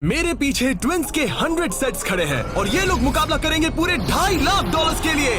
मेरे पीछे ट्विंस के 100 सेट्स खड़े हैं और ये लोग मुकाबला करेंगे पूरे $2.5 लाख के लिए।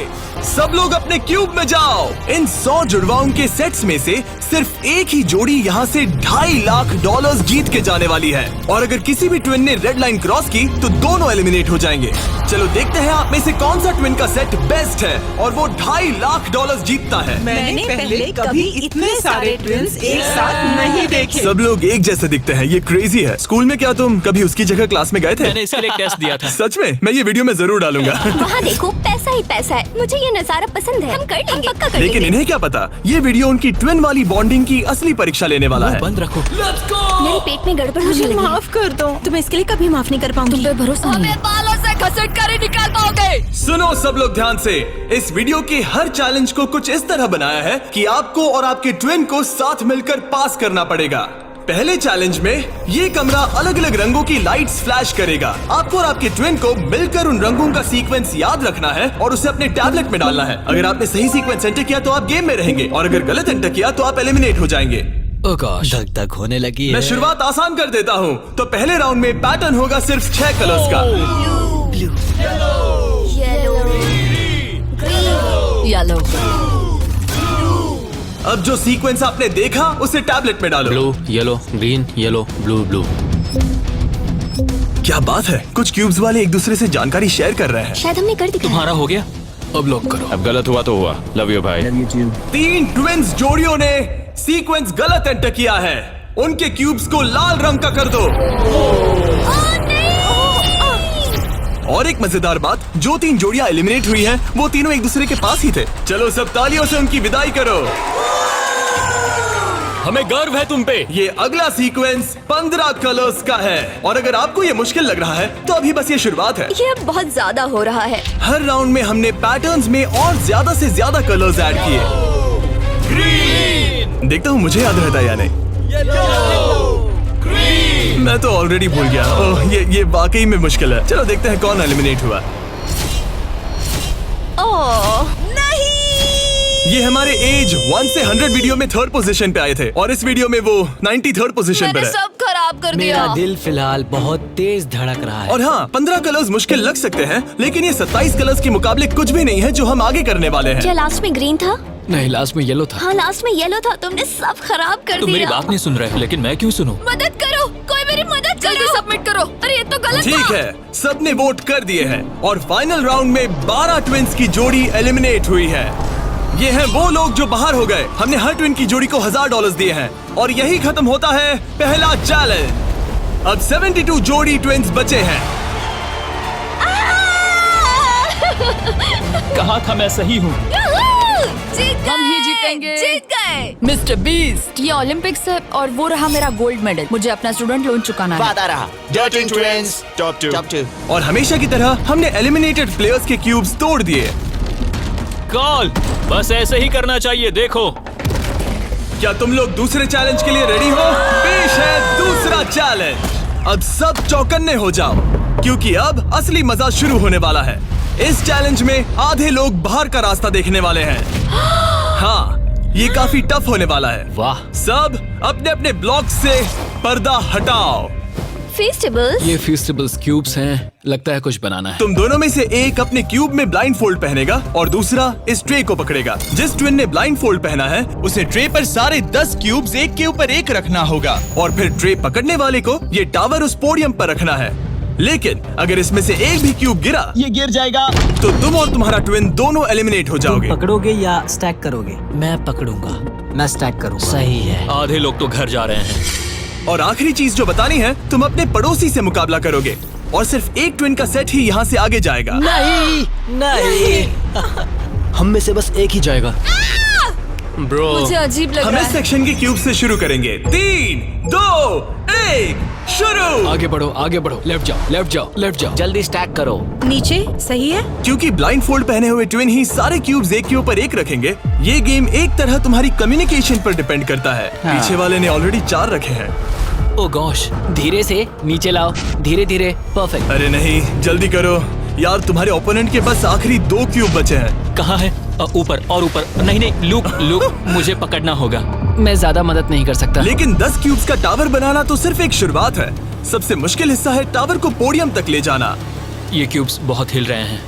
सब लोग अपने क्यूब में जाओ। इन 100 जुड़वाओं के सेट्स में से सिर्फ एक ही जोड़ी यहाँ से $2.5 लाख जीत के जाने वाली है और अगर किसी भी ट्विन ने रेड लाइन क्रॉस की तो दोनों एलिमिनेट हो जाएंगे। चलो देखते हैं आप में से कौन सा ट्विन का सेट बेस्ट है और वो $2.5 लाख जीतता है। मैंने पहले कभी इतने सारे ट्विन्स एक साथ नहीं देखे। सब लोग एक जैसे दिखते हैं, ये क्रेजी है। स्कूल में क्या तुम कभी उसकी जगह क्लास में गए थे? मैंने इसके लिए टेस्ट दिया था। सच में? मैं ये वीडियो में जरूर डालूंगा। वहाँ देखो, पैसा ही पैसा है। मुझे ये नजारा पसंद है। हम कर लेंगे, पक्का कर लेकिन लेंगे। इन्हें क्या पता, ये वीडियो उनकी ट्विन वाली बॉन्डिंग की असली परीक्षा लेने वाला है। बंद रखो। मेरे पेट में गड़बड़ होने मुझे लगी। माफ कर दो, तुम्हें इसके लिए कभी माफ नहीं कर पाऊंगी। तुम पे भरोसा नहीं है। बालों से घसीट कर ही निकाल पाओगे। सुनो सब लोग ध्यान से, इस वीडियो के हर चैलेंज को कुछ इस तरह बनाया है कि आपको और आपके ट्विन को साथ मिलकर पास करना पड़ेगा। पहले चैलेंज में ये कमरा अलग अलग रंगों की लाइट्स फ्लैश करेगा। आपको और आपके ट्विन को मिलकर उन रंगों का सीक्वेंस याद रखना है और उसे अपने टैबलेट में डालना है। अगर आपने सही सीक्वेंस एंटर किया तो आप गेम में रहेंगे और अगर गलत एंटर किया तो आप एलिमिनेट हो जाएंगे। ओह गॉश, धक धक होने लगी है। मैं शुरुआत आसान कर देता हूँ। तो पहले राउंड में पैटर्न होगा सिर्फ 6 कलर्स का। येलो। अब जो सीक्वेंस आपने देखा उसे टैबलेट में डालो। Blue, yellow, green, yellow, blue, blue. क्या बात है, कुछ क्यूब्स वाले एक दूसरे से जानकारी शेयर कर रहे हैं। शायद हमने कर दिखाया। तुम्हारा हो गया, अब लॉक करो। अब गलत हुआ तो हुआ। लव यू भाई। 3 ट्विंस जोड़ियों ने सीक्वेंस गलत एंटर किया है। उनके क्यूब्स को लाल रंग का कर दो। और एक मजेदार बात, जो 3 जोड़ियां एलिमिनेट हुई हैं, वो तीनों एक दूसरे के पास ही थे। चलो सब तालियों से उनकी विदाई करो। हमें गर्व है तुम पे। ये अगला सीक्वेंस 15 कलर्स का है और अगर आपको ये मुश्किल लग रहा है तो अभी बस ये शुरुआत है। ये अब बहुत ज्यादा हो रहा है। हर राउंड में हमने पैटर्न्स में और ज्यादा से ज्यादा कलर्स ऐड किए। ग्रीन, देखता हूँ मुझे याद रहता है या नहीं। मैं तो ऑलरेडी भूल गया। ओह, ये वाकई में मुश्किल है। चलो देखते हैं कौन एलिमिनेट हुआ। ओह ये हमारे एज 1 से 100 वीडियो में 3rd पोजीशन पे आए थे और इस वीडियो में वो 93rd पोजीशन पे मैंने है। सब खराब कर दिया। मेरा दिल फिलहाल बहुत तेज धड़क रहा है। और हाँ, 15 कलर्स मुश्किल लग सकते हैं लेकिन ये 27 कलर्स के मुकाबले कुछ भी नहीं है जो हम आगे करने वाले हैं। क्या लास्ट में ग्रीन था? नहीं, लास्ट में येलो था। हाँ, लास्ट में येलो था। तुमने सब खराब कर तुम दिया। मेरी बात नहीं सुन रहे, लेकिन मैं क्यों सुनूं? मदद करो, कोई मेरी मदद करो। जल्दी सबमिट करो। अरे ये तो गलत ठीक था। है, सबने वोट कर दिए हैं और फाइनल राउंड में 12 ट्विंस की जोड़ी एलिमिनेट हुई है। ये हैं वो लोग जो बाहर हो गए। हमने हर ट्विन की जोड़ी को $1000 दिए हैं और यही खत्म होता है पहला चैलेंज। अब 72 जोड़ी ट्विंस बचे हैं। कहा था मैं सही हूँ। जीत गए। हम ही जीतेंगे। जीत गए। मिस्टर बीस्ट, ये ओलंपिक्स है और वो रहा मेरा गोल्ड मेडल। मुझे अपना स्टूडेंट लोन चुकाना है। वादा रहा। Dirty Twins, top 2. और हमेशा की तरह हमने एलिमिनेटेड प्लेयर्स के क्यूब्स तोड़ दिए। कॉल, बस ऐसे ही करना चाहिए। देखो, क्या तुम लोग दूसरे चैलेंज के लिए रेडी हो? पेश है दूसरा चैलेंज। अब सब चौकन्ने हो जाओ क्योंकि अब असली मजा शुरू होने वाला है। इस चैलेंज में आधे लोग बाहर का रास्ता देखने वाले हैं। हाँ, ये काफी टफ होने वाला है। वाह, सब अपने अपने ब्लॉक से पर्दा हटाओ। फेस्टिवल्स? ये फेस्टिवल्स क्यूब्स हैं। लगता है कुछ बनाना है। तुम दोनों में से एक अपने क्यूब में ब्लाइंड फोल्ड पहनेगा और दूसरा इस ट्रे को पकड़ेगा। जिस ट्विन ने ब्लाइंड फोल्ड पहना है उसे ट्रे पर सारे 10 क्यूब्स एक के ऊपर एक रखना होगा और फिर ट्रे पकड़ने वाले को ये टावर उस पोडियम पर रखना है। लेकिन अगर इसमें से एक भी क्यूब गिरा, ये गिर जाएगा। तो तुम और तुम्हारा ट्विन दोनों एलिमिनेट हो जाओगे। पकड़ोगे या स्टैक करोगे? मैं पकड़ूंगा। मैं स्टैक करूंगा। सही है। आधे लोग तो घर जा रहे हैं। और आखिरी चीज जो बतानी है, तुम अपने पड़ोसी से मुकाबला करोगे और सिर्फ एक ट्विन का सेट ही यहाँ से आगे जाएगा। नहीं हम में से बस एक ही जाएगा। ब्रो, मुझे अजीब लग हम रहा इस है। सेक्शन के क्यूब से शुरू करेंगे। 3, 2, 1, शुरू। आगे बढ़ो, आगे बढ़ो। लेफ्ट जाओ, लेफ्ट जाओ, लेफ्ट जाओ। जल्दी स्टैक करो। नीचे सही है। क्योंकि ब्लाइंड फोल्ड पहने हुए ट्विन ही सारे क्यूब्स एक के ऊपर एक रखेंगे, ये गेम एक तरह तुम्हारी कम्युनिकेशन पर डिपेंड करता है। पीछे वाले ने ऑलरेडी 4 रखे हैं। ओ गॉश, धीरे से नीचे लाओ, धीरे धीरे। परफेक्ट। अरे नहीं, जल्दी करो यार, तुम्हारे ओपोनेंट के बस आखिरी 2 क्यूब बचे हैं। कहाँ है? ऊपर और ऊपर। नहीं नहीं, लूप लूप, मुझे पकड़ना होगा। मैं ज्यादा मदद नहीं कर सकता। लेकिन 10 क्यूब्स का टावर बनाना तो सिर्फ एक शुरुआत है। सबसे मुश्किल हिस्सा है टावर को पोडियम तक ले जाना। ये क्यूब्स बहुत हिल रहे हैं।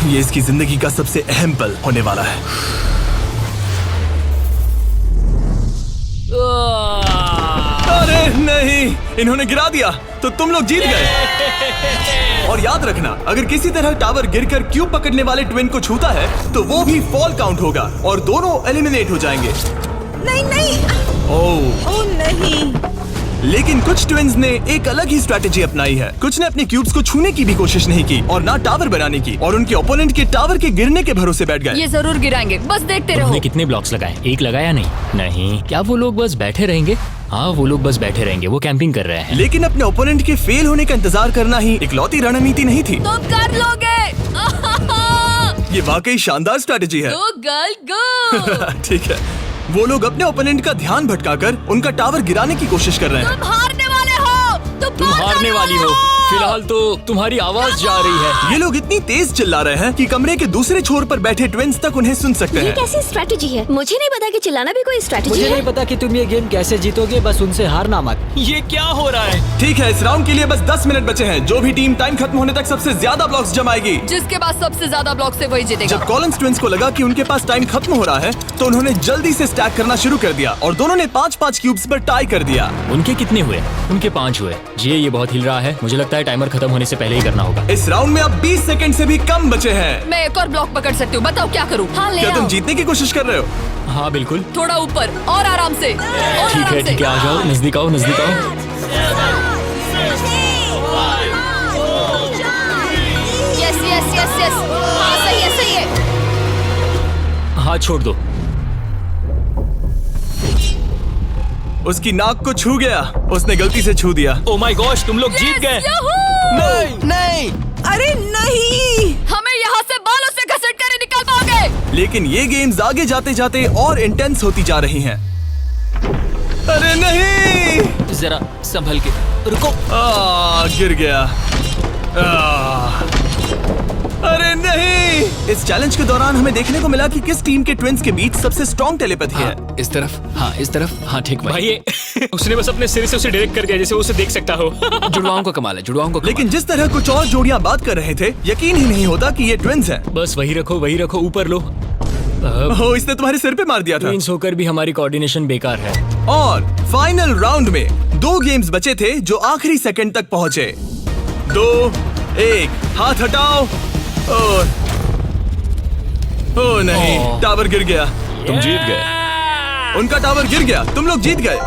ये इसकी जिंदगी का सबसे अहम पल होने वाला है। अरे नहीं, इन्होंने गिरा दिया तो तुम लोग जीत गए। और याद रखना, अगर किसी तरह टावर गिरकर क्यूब पकड़ने वाले ट्विन को छूता है तो वो भी फॉल काउंट होगा और दोनों एलिमिनेट हो जाएंगे। नहीं नहीं, ओह नहीं। लेकिन कुछ ट्विन्स ने एक अलग ही स्ट्रैटेजी अपनाई है। कुछ ने अपने क्यूब्स को छूने की भी कोशिश नहीं की और ना टावर बनाने की, और उनके ओपोनेंट के टावर के गिरने के भरोसे बैठ गए। ये जरूर गिराएंगे, बस देखते रहो। उन्होंने कितने ब्लॉक्स लगाए? एक लगाया नहीं। क्या वो लोग बस बैठे रहेंगे? हाँ, वो लोग बस बैठे रहेंगे, वो कैंपिंग कर रहे हैं। लेकिन अपने ओपोनेंट के फेल होने का इंतजार करना ही इकलौती रणनीति नहीं थी। तुम कर लोगे। ये वाकई शानदार स्ट्रैटेजी है। गो गर्ल गो। ठीक है, वो लोग अपने ओपोनेंट का ध्यान भटकाकर उनका टावर गिराने की कोशिश कर रहे हैं। तुम हारने वाले हो। तुम हारने वाली हो। फिलहाल तो तुम्हारी आवाज जा रही है। ये लोग इतनी तेज चिल्ला रहे हैं कि कमरे के दूसरे छोर पर बैठे ट्विन्स तक उन्हें सुन सकते ये हैं। कैसी स्ट्रैटेजी है? मुझे नहीं पता कि चिल्लाना भी कोई स्ट्रैटेजी मुझे है। नहीं पता कि तुम ये गेम कैसे जीतोगे, बस उनसे हारना मत। ये क्या हो रहा है? ठीक है, इस राउंड के लिए बस 10 मिनट बचे हैं। जो भी टीम टाइम खत्म होने तक सबसे ज्यादा ब्लॉक्स जमाएगी, जिसके पास सबसे ज्यादा ब्लॉक से वही जीतेगा। जब कॉलिंस ट्विन्स को लगा कि उनके पास टाइम खत्म हो रहा है तो उन्होंने जल्दी से स्टैक करना शुरू कर दिया और दोनों ने 5-5 क्यूब्स पर टाई कर दिया। उनके कितने हुए? उनके 5 हुए। जी, ये बहुत हिल रहा है। मुझे लगता है टाइमर खत्म होने से पहले ही करना होगा। इस राउंड में अब 20 सेकंड से भी कम बचे हैं। मैं एक और ब्लॉक पकड़ सकती हूँ, बताओ क्या करूँ? हाँ, ले क्या तुम आओ। जीतने की कोशिश कर रहे हो? हाँ बिल्कुल। थोड़ा ऊपर और आराम से। और ठीक आराम है, से। ठीक है, आ जाओ, नजदीक आओ, नजदीक आओ। Yes yes yes yes. हाँ, सही है, सही है। हाथ छोड़ दो। उसकी नाक को छू गया। उसने गलती से छू दिया। ओ माय गॉश, तुम लोग जीत गए। नहीं। अरे नहीं। हमें यहाँ से बालों से घसीट कर ही निकल पाओगे। लेकिन ये गेम्स आगे जाते जाते और इंटेंस होती जा रही हैं। अरे नहीं, जरा संभल के रुको। गिर गया। अरे नहीं। इस चैलेंज के दौरान हमें देखने को मिला कि किस टीम के ट्विन्स के बीच सबसे स्ट्रॉन्ग टेलीपैथी है। इस तरफ, हाँ इस तरफ, हाँ ठीक भाई। उसने बस अपने सिर से उसे डायरेक्ट कर दिया जैसे वो उसे देख सकता हो। जुड़वाओं का कमाल है, जुड़वाओं को। लेकिन जिस तरह कुछ और जोड़ियां बात कर रहे थे, यकीन ही नहीं होता कि ये ट्विन्स हैं। बस वही रखो, ऊपर लो। ओह, इसने तुम्हारे सिर पे मार दिया था। ट्विन्स होकर भी हमारी कोऑर्डिनेशन बेकार है। और फाइनल राउंड में 2 गेम्स बचे थे जो आखिरी सेकंड तक पहुंचे। 2, 1, हाथ हटाओ। और ओ नहीं, टावर गिर गया। तुम जीत गए। उनका टावर गिर गया, तुम लोग जीत गए।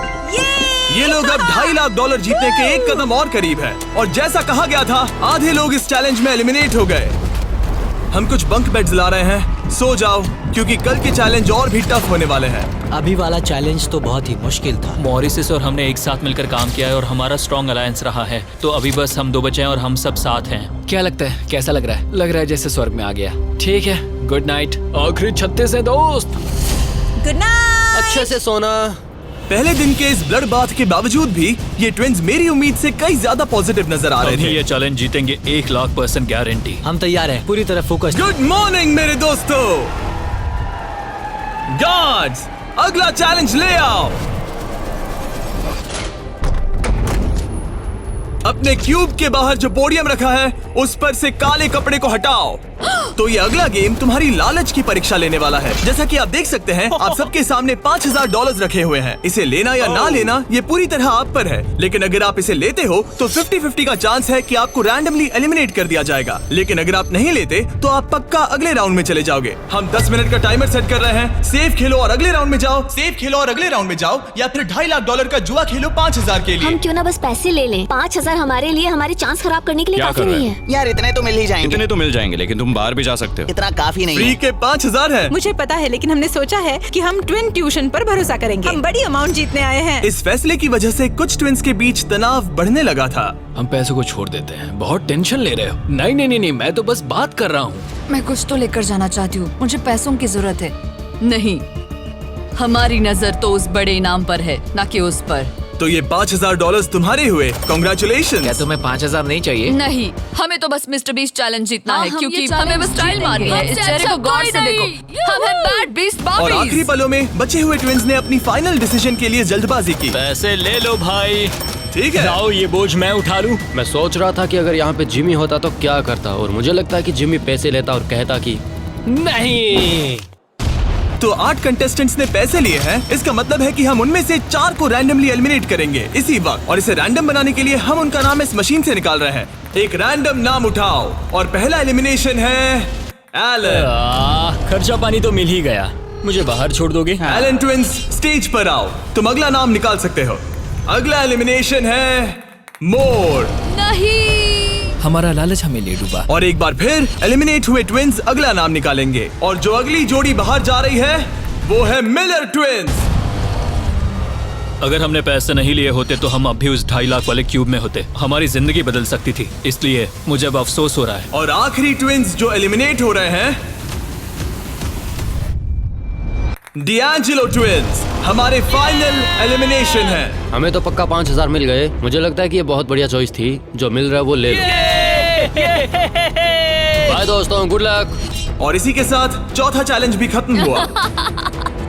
ये लोग अब $2.5 लाख जीतने के एक कदम और करीब है। और जैसा कहा गया था, आधे लोग इस चैलेंज में एलिमिनेट हो गए। हम कुछ बंक बेड्स ला रहे हैं, सो जाओ क्योंकि कल के चैलेंज और भी टफ होने वाले हैं। अभी वाला चैलेंज तो बहुत ही मुश्किल था। मॉरिसस और हमने एक साथ मिलकर काम किया है और हमारा स्ट्रॉन्ग अलायंस रहा है। तो अभी बस हम 2 बचे हैं और हम सब साथ हैं। क्या लगता है, कैसा लग रहा है? लग रहा है जैसे स्वर्ग में आ गया। ठीक है, गुड नाइट। आखिरी 36 है दोस्त। Good night. अच्छे से सोना। पहले दिन के इस ब्लड बाथ के बावजूद भी ये ट्विन्स मेरी उम्मीद से कई ज्यादा पॉजिटिव नजर आ रहे हम ही थे। ये चैलेंज जीतेंगे, 1,00,000% गारंटी। हम तैयार हैं, पूरी तरह फोकस्ड। गुड मॉर्निंग मेरे दोस्तों। गार्ड्स, अगला चैलेंज ले आओ। अपने क्यूब के बाहर जो पोडियम रखा है उस पर से काले कपड़े को हटाओ। तो ये अगला गेम तुम्हारी लालच की परीक्षा लेने वाला है। जैसा कि आप देख सकते हैं, आप सबके सामने $5,000 रखे हुए हैं। इसे लेना या ना लेना ये पूरी तरह आप पर है। लेकिन अगर आप इसे लेते हो तो 50-50 का चांस है कि आपको रैंडमली एलिमिनेट कर दिया जाएगा। लेकिन अगर आप नहीं लेते तो आप पक्का अगले राउंड में चले जाओगे। हम 10 मिनट का टाइमर सेट कर रहे हैं। सेफ खेलो और अगले राउंड में जाओ, सेफ खेलो और अगले राउंड में जाओ, या फिर $2.5 लाख का जुआ खेलो 5,000 के लिए। हम क्यों ना बस पैसे ले लें? 5,000 हमारे लिए हमारे चांस खराब करने के लिए क्या काफी कर रहे नहीं हैं? है। यार इतने तो मिल ही जाएंगे। इतने तो मिल जाएंगे, लेकिन तुम बाहर भी जा सकते हो। इतना काफी नहीं फ्री है। के 5,000 है। मुझे पता है, लेकिन हमने सोचा है कि हम ट्विन ट्यूशन पर भरोसा करेंगे। हम बड़ी अमाउंट जीतने आए हैं। इस फैसले की वजह से कुछ ट्विन्स के बीच तनाव बढ़ने लगा था। हम पैसों को छोड़ देते हैं, बहुत टेंशन ले रहे हो। नहीं, मैं तो बस बात कर रहा हूँ। मैं कुछ तो लेकर जाना चाहती हूँ, मुझे पैसों की जरूरत है। नहीं, हमारी नजर तो उस बड़े इनाम पर है, ना कि उस पर। तो ये $5,000 तुम्हारे हुए। Congratulations। क्या तुम्हें 5,000 नहीं चाहिए? नहीं, हमें तो बस मिस्टर बीस्ट चैलेंज जीतना है, हम क्योंकि ये हमें बस challenge स्टाइल मारनी है। इस जीतेंगे। चेहरे को हमसे गौर अच्छा से कोई देखो, हम हैं बैड बीस्ट और आखिरी बॉबीज। पलों में बचे हुए ट्विन्स ने अपनी फाइनल डिसीजन के लिए जल्दबाजी की। पैसे ले लो भाई। ठीक है। जाओ, ये बोझ मैं उठा लूं। मैं सोच रहा था कि अगर यहाँ पे जिमी होता तो क्या करता, और मुझे लगता है कि जिमी पैसे लेता और कहता कि नहीं। तो 8 कंटेस्टेंट्स ने पैसे लिए हैं। इसका मतलब है कि हम उनमें से 4 को रैंडमली एलिमिनेट करेंगे इसी वक्त, और इसे रैंडम बनाने के लिए हम उनका नाम इस मशीन से निकाल रहे हैं। एक रैंडम नाम उठाओ, और पहला एलिमिनेशन है एलन। खर्चा पानी तो मिल ही गया, मुझे बाहर छोड़ दोगे? एलन ट्विंस, स्टेज पर आओ। तुम अगला नाम निकाल सकते हो। अगला एलिमिनेशन है मोर। नहीं, हमारा लालच हमें ले डूबा। और एक बार फिर एलिमिनेट हुए ट्विंस अगला नाम निकालेंगे, और जो अगली जोड़ी बाहर जा रही है वो है मिलर ट्विंस। अगर हमने पैसे नहीं लिए होते तो हम अब भी उस 2.5 लाख वाले क्यूब में होते। हमारी जिंदगी बदल सकती थी, इसलिए मुझे अब अफसोस हो रहा है। और आखिरी ट्विंस जो एलिमिनेट हो रहे हैं, डिएंजेलो ट्विंस, हमारे फाइनल एलिमिनेशन है। हमें तो पक्का 5,000 मिल गए। मुझे लगता है कि ये बहुत बढ़िया चॉइस थी। जो मिल रहा है वो ले लो। बाय दोस्तों, गुड लक। और इसी के साथ चौथा चैलेंज भी खत्म हुआ।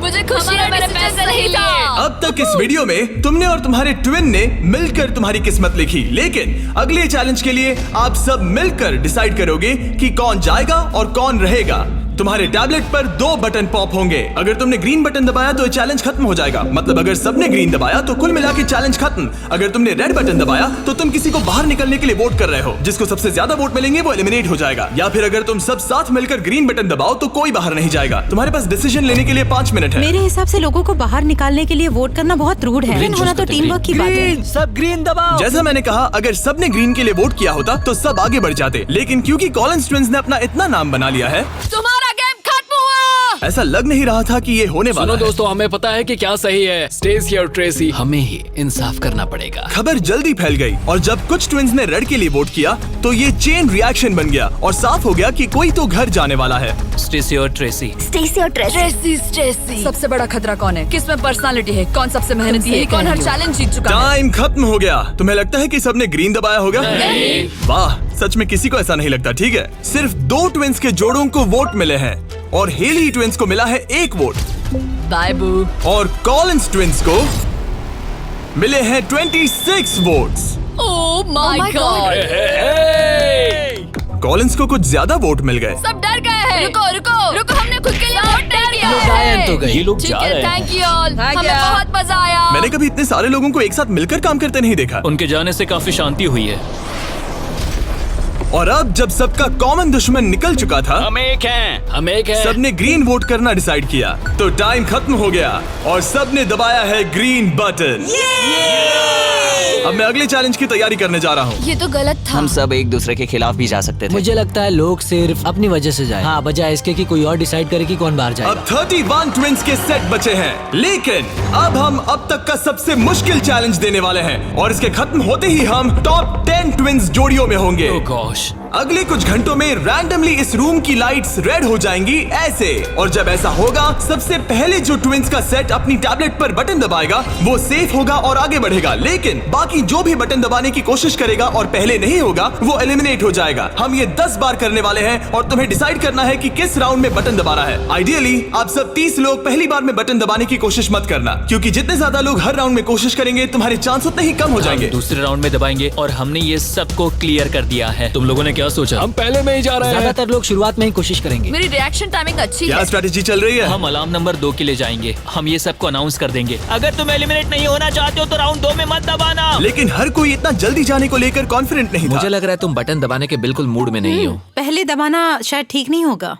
मुझे खुशी है मैंने पैसे नहीं लिए। अब तक इस वीडियो में तुमने और तुम्हारे ट्विन ने मिलकर तुम्हारी किस्मत लिखी, लेकिन अगले चैलेंज के लिए आप सब मिलकर डिसाइड करोगे कि कौन जाएगा और कौन रहेगा। तुम्हारे टैबलेट पर 2 बटन पॉप होंगे। अगर तुमने ग्रीन बटन दबाया तो चैलेंज खत्म हो जाएगा, मतलब अगर सबने ग्रीन दबाया तो कुल मिला के चैलेंज खत्म। अगर तुमने रेड बटन दबाया तो तुम किसी को बाहर निकलने के लिए वोट कर रहे हो। जिसको सबसे ज्यादा वोट मिलेंगे वो एलिमिनेट हो जाएगा। या फिर अगर तुम सब साथ मिलकर ग्रीन बटन दबाओ तो कोई बाहर नहीं जाएगा। तुम्हारे पास डिसीजन लेने के लिए 5 मिनट है। मेरे हिसाब से लोगों को बाहर निकालने के लिए वोट करना बहुत रूड है। ग्रीन होना तो टीम वर्क की बात है। सब ग्रीन दबाओ। जैसा मैंने कहा, अगर सबने ग्रीन के लिए वोट किया होता तो सब आगे बढ़ जाते, लेकिन क्योंकि कॉलिंस ट्विंस ने अपना इतना नाम बना लिया है, तुम्हारा गेम खत्म हुआ। ऐसा लग नहीं रहा था कि ये होने वाला सुनो है। दोस्तों, हमें पता है कि क्या सही है। स्टेसी और ट्रेसी, हमें ही इंसाफ करना पड़ेगा। खबर जल्दी फैल गई, और जब कुछ ट्विंस ने रेड के लिए वोट किया तो ये चेन रिएक्शन बन गया और साफ हो गया कि कोई तो घर जाने वाला है। स्टेसी और ट्रेसी। स्टेसी और ट्रेसी। स्टेसी। सबसे बड़ा खतरा कौन है? किस में पर्सनालिटी है? कौन सबसे मेहनती है? कौन हर चैलेंज जीत चुका है? टाइम खत्म हो गया। तुम्हें लगता है कि सबने ग्रीन दबाया होगा? नहीं। वाह, सच में किसी को ऐसा नहीं लगता। ठीक है, सिर्फ 2 ट्विंस के जोड़ों को वोट मिले हैं, और हेली ट्विंस को मिला है 1 वोट, बाय बू। और कॉलिंस ट्विंस को मिले हैं 26 votes. Oh my God. Collins को कुछ ज्यादा वोट मिल गए। सब डर गए हैं। रुको रुको रुको, हमने खुद के लिए वोट नहीं किया लोग आए तो गए। ये लोग ठीक जा है, रहे हैं। Thank you all. हमें बहुत मजा आया। मैंने कभी इतने सारे लोगों को एक साथ मिलकर काम करते नहीं देखा। उनके जाने से काफी शांति हुई है। और अब जब सबका कॉमन दुश्मन निकल चुका था, हम एक हैं। सबने ग्रीन वोट करना डिसाइड किया, तो टाइम खत्म हो गया और सबने दबाया है ग्रीन बटन। अब मैं अगले चैलेंज की तैयारी करने जा रहा हूँ। ये तो गलत था। हम सब एक दूसरे के खिलाफ भी जा सकते थे। मुझे लगता है लोग सिर्फ अपनी वजह से जाए, हाँ, बजाय इसके कि कोई और डिसाइड करे कि कौन बाहर जाए। अब 31 ट्विंस के सेट बचे हैं, लेकिन अब हम अब तक का सबसे मुश्किल चैलेंज देने वाले हैं, और इसके खत्म होते ही हम टॉप 10 ट्विंस जोड़ियों में होंगे। Oh gosh। अगले कुछ घंटों में रैंडमली इस रूम की लाइट्स रेड हो जाएंगी ऐसे, और जब ऐसा होगा सबसे पहले जो ट्विंस का सेट अपनी टैबलेट पर बटन दबाएगा वो सेफ होगा और आगे बढ़ेगा, लेकिन बाकी जो भी बटन दबाने की कोशिश करेगा और पहले नहीं होगा वो एलिमिनेट हो जाएगा। हम ये 10 बार करने वाले हैं और तुम्हें डिसाइड करना है कि किस राउंड में बटन दबाना है। आइडियली आप सब 30 लोग पहली बार में बटन दबाने की कोशिश मत करना, क्योंकि जितने ज्यादा लोग हर राउंड में कोशिश करेंगे तुम्हारे चांस उतने ही कम हो जाएंगे। दूसरे राउंड में दबाएंगे, और हमने ये सबको क्लियर कर दिया है। तुम लोगों ने क्या सोचा? हम पहले में ही जा रहे हैं। ज्यादातर लोग शुरुआत में ही कोशिश करेंगे। मेरी रिएक्शन टाइमिंग अच्छी क्या है। स्ट्रेटेजी चल रही है? हम अलार्म नंबर 2 के लिए जाएंगे। हम ये सबको अनाउंस कर देंगे। अगर तुम एलिमिनेट नहीं होना चाहते हो तो राउंड 2 में मत दबाना। लेकिन हर कोई इतना जल्दी जाने को लेकर कॉन्फिडेंट नहीं था। मुझे लग रहा है तुम बटन दबाने के बिल्कुल मूड में नहीं हो। पहले दबाना शायद ठीक नहीं होगा।